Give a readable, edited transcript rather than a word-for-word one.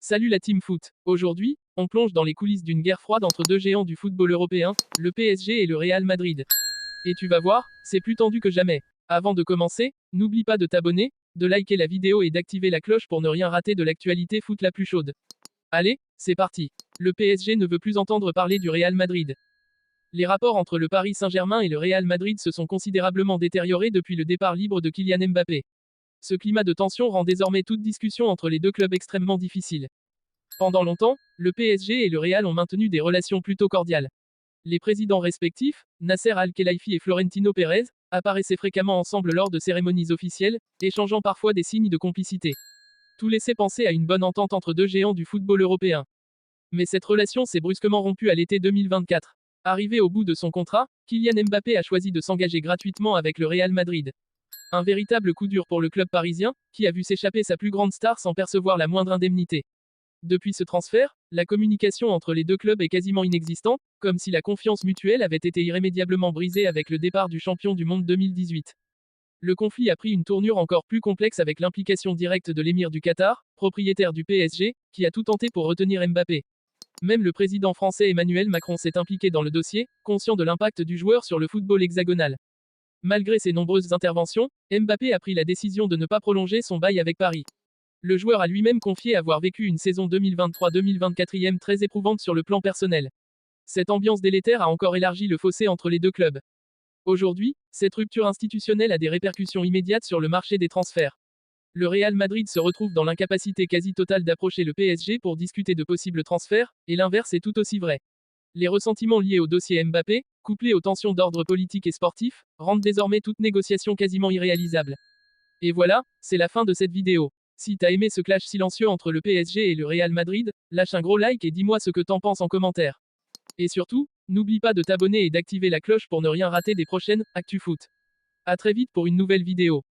Salut la team foot. Aujourd'hui, on plonge dans les coulisses d'une guerre froide entre deux géants du football européen, le PSG et le Real Madrid. Et tu vas voir, c'est plus tendu que jamais. Avant de commencer, n'oublie pas de t'abonner, de liker la vidéo et d'activer la cloche pour ne rien rater de l'actualité foot la plus chaude. Allez, c'est parti. Le PSG ne veut plus entendre parler du Real Madrid. Les rapports entre le Paris Saint-Germain et le Real Madrid se sont considérablement détériorés depuis le départ libre de Kylian Mbappé. Ce climat de tension rend désormais toute discussion entre les deux clubs extrêmement difficile. Pendant longtemps, le PSG et le Real ont maintenu des relations plutôt cordiales. Les présidents respectifs, Nasser Al-Khelaifi et Florentino Pérez, apparaissaient fréquemment ensemble lors de cérémonies officielles, échangeant parfois des signes de complicité. Tout laissait penser à une bonne entente entre deux géants du football européen. Mais cette relation s'est brusquement rompue à l'été 2024. Arrivé au bout de son contrat, Kylian Mbappé a choisi de s'engager gratuitement avec le Real Madrid. Un véritable coup dur pour le club parisien, qui a vu s'échapper sa plus grande star sans percevoir la moindre indemnité. Depuis ce transfert, la communication entre les deux clubs est quasiment inexistante, comme si la confiance mutuelle avait été irrémédiablement brisée avec le départ du champion du monde 2018. Le conflit a pris une tournure encore plus complexe avec l'implication directe de l'émir du Qatar, propriétaire du PSG, qui a tout tenté pour retenir Mbappé. Même le président français Emmanuel Macron s'est impliqué dans le dossier, conscient de l'impact du joueur sur le football hexagonal. Malgré ses nombreuses interventions, Mbappé a pris la décision de ne pas prolonger son bail avec Paris. Le joueur a lui-même confié avoir vécu une saison 2023-2024 très éprouvante sur le plan personnel. Cette ambiance délétère a encore élargi le fossé entre les deux clubs. Aujourd'hui, cette rupture institutionnelle a des répercussions immédiates sur le marché des transferts. Le Real Madrid se retrouve dans l'incapacité quasi totale d'approcher le PSG pour discuter de possibles transferts, et l'inverse est tout aussi vrai. Les ressentiments liés au dossier Mbappé, couplés aux tensions d'ordre politique et sportif, rendent désormais toute négociation quasiment irréalisable. Et voilà, c'est la fin de cette vidéo. Si t'as aimé ce clash silencieux entre le PSG et le Real Madrid, lâche un gros like et dis-moi ce que t'en penses en commentaire. Et surtout, n'oublie pas de t'abonner et d'activer la cloche pour ne rien rater des prochaines Actu Foot. À très vite pour une nouvelle vidéo.